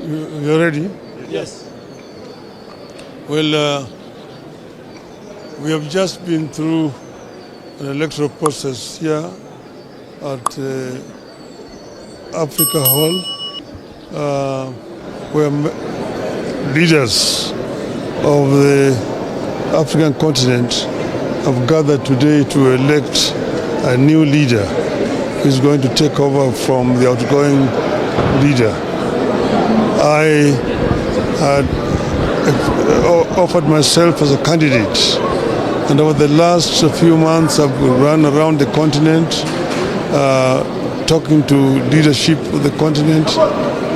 You ready? Yes. Well, we have just been through an electoral process here at Africa Hall, where leaders of the African continent have gathered today to elect a new leader who is going to take over from the outgoing leader. I had offered myself as a candidate, and over the last few months I've run around the continent talking to leadership of the continent,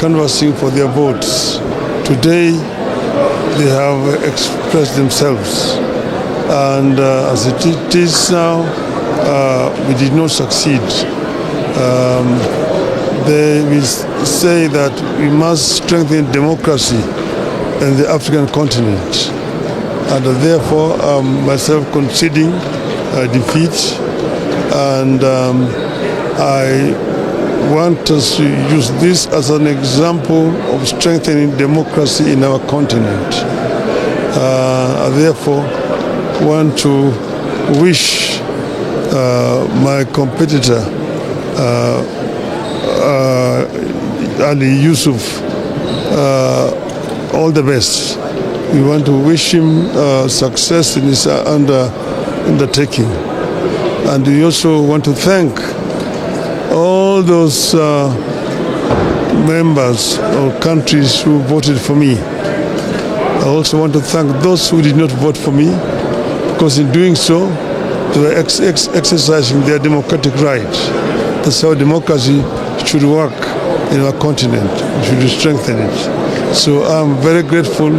canvassing for their votes. Today they have expressed themselves, and as it is now, we did not succeed. They will say that we must strengthen democracy in the African continent, and therefore myself conceding defeat, and I want us to use this as an example of strengthening democracy in our continent. I therefore want to wish my competitor Ali Yusuf all the best. We want to wish him success in his undertaking, and we also want to thank all those members or countries who voted for me. I also want to thank those who did not vote for me, because in doing so they were exercising their democratic right. That's how democracy should work in our continent. We should strengthen it. So I'm very grateful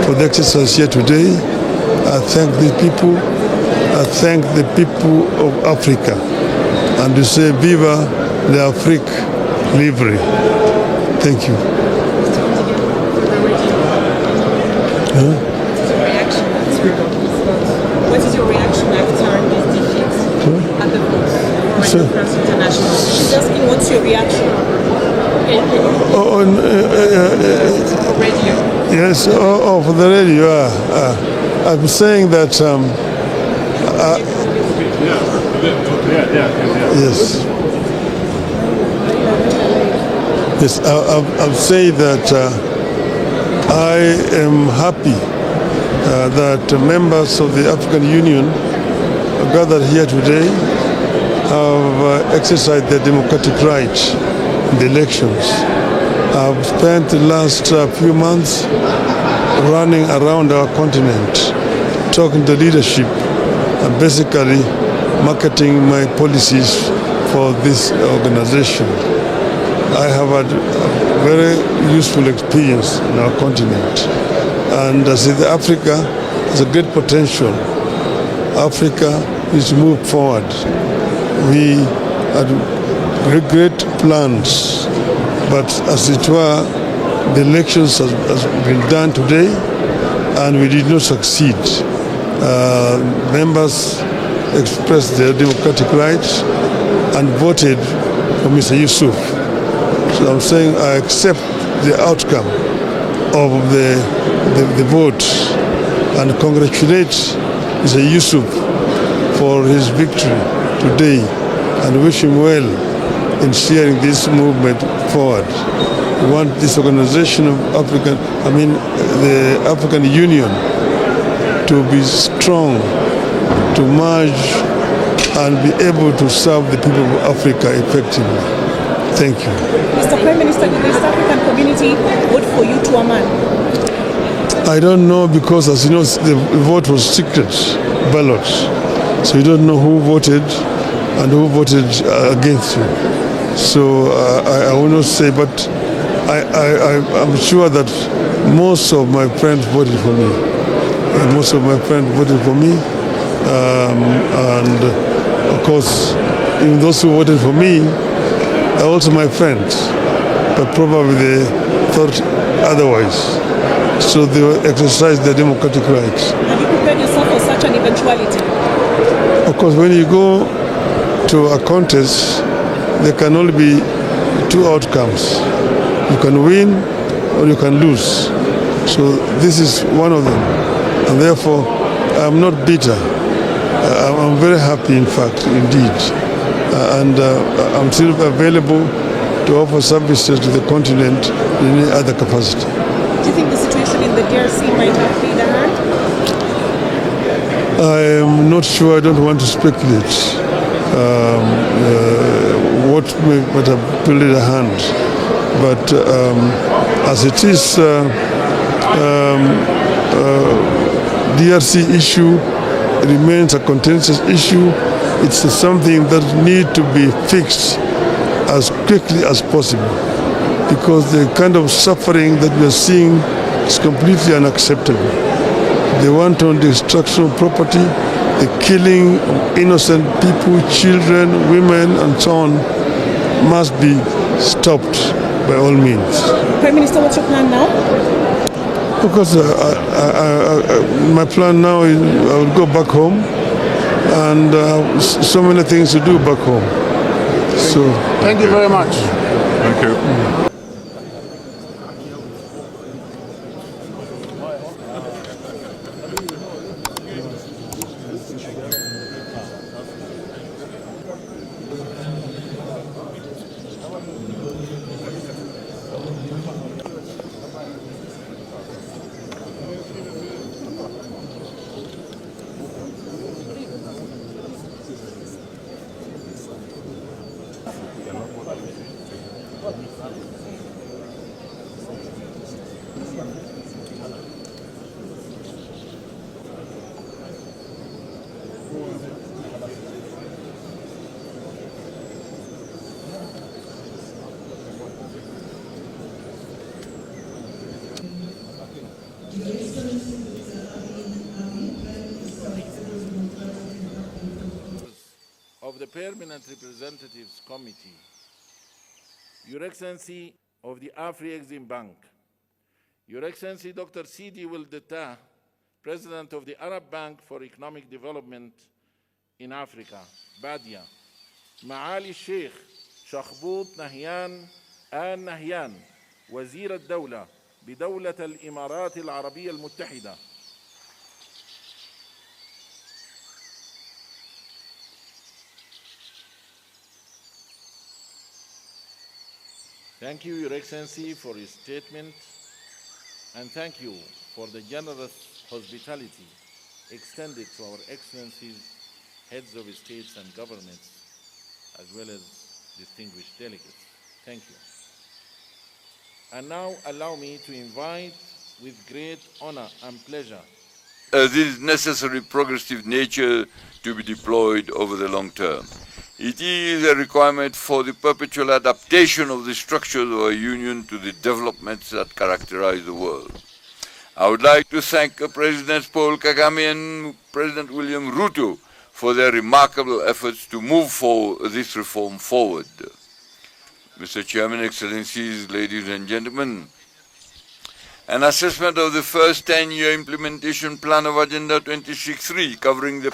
for the exercise here today. I thank the people. I thank the people of Africa. And to say, Viva l'Afrique libre. Thank you. What is your reaction after this defeat at the votes for France International? She's asking what's your reaction? For radio. Yes, for the radio. I'm saying that. Yes. Yes, I'll say that I am happy that members of the African Union gathered here today have exercised their democratic right in the elections. I've spent the last few months running around our continent, talking to leadership, and basically marketing my policies for this organization. I have had a very useful experience in our continent, and I see that Africa has a great potential. Africa is to move forward. We had great plans, but as it were, the elections has been done today, and we did not succeed. Members expressed their democratic rights and voted for Mr. Yusuf. So I'm saying I accept the outcome of the vote and congratulate Mr. Yusuf for his victory today, and wish him well in steering this movement forward. We want this organization of the African Union to be strong, to merge and be able to serve the people of Africa effectively. Thank you. Mr. Prime Minister, did the East African community vote for you to a man? I don't know, because as you know, the vote was secret ballot. So you don't know who voted and who voted against you. So I will not say, but I'm sure that most of my friends voted for me. Most of my friends voted for me. And of course, even those who voted for me are also my friends, but probably they thought otherwise. So they exercised their democratic rights. Have you prepared yourself for such an eventuality? Of course, when you go to a contest, there can only be two outcomes. You can win or you can lose. So this is one of them. And therefore, I'm not bitter. I'm very happy, in fact, indeed. And I'm still available to offer services to the continent in any other capacity. Do you think the situation in the DRC might have played a hand? I am not sure. I don't want to speculate what might have played a hand. But as it is, DRC issue remains a contentious issue. It's something that needs to be fixed as quickly as possible, because the kind of suffering that we are seeing is completely unacceptable. The wanton destruction of property, the killing of innocent people, children, women, and so on, must be stopped by all means. Prime Minister, what's your plan now? Because my plan now is I will go back home, and so many things to do back home. So thank you very much. Thank you. Of the Permanent Representatives Committee, Your Excellency of the Afri-Exim Bank, Your Excellency Dr. Sidi Wildeta, President of the Arab Bank for Economic Development in Africa, BADIA, معالي الشيخ شخبوط نهيان آل نهيان وزير الدولة بدولة الإمارات العربية المتحدة. Thank you, Your Excellency, for your statement, and thank you for the generous hospitality extended to our Excellencies, heads of states and governments, as well as distinguished delegates. Thank you. And now allow me to invite with great honor and pleasure This necessary progressive nature to be deployed over the long term. It is a requirement for the perpetual adaptation of the structures of our union to the developments that characterize the world. I would like to thank Presidents Paul Kagame and President William Ruto for their remarkable efforts to move this reform forward. Mr. Chairman, Excellencies, ladies and gentlemen, an assessment of the first 10-year implementation plan of Agenda 2063 covering the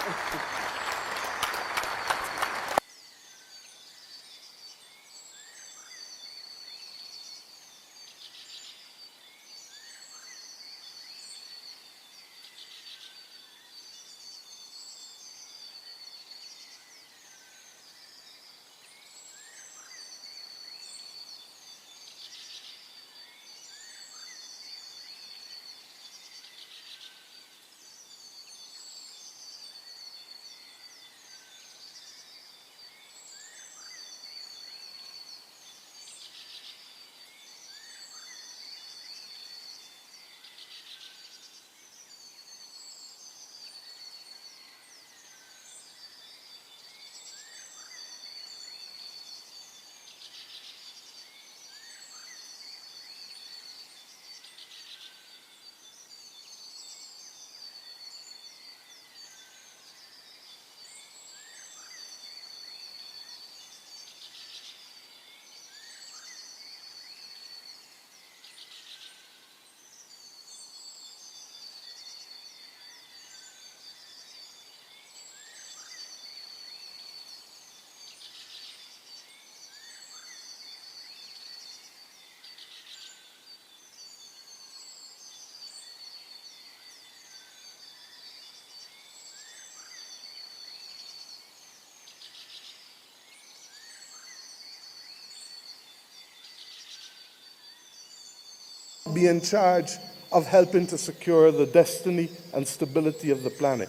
be in charge of helping to secure the destiny and stability of the planet?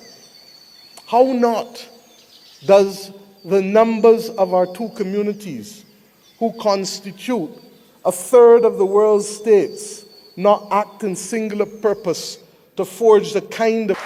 How not does the numbers of our two communities, who constitute a third of the world's states, not act in singular purpose to forge the kind of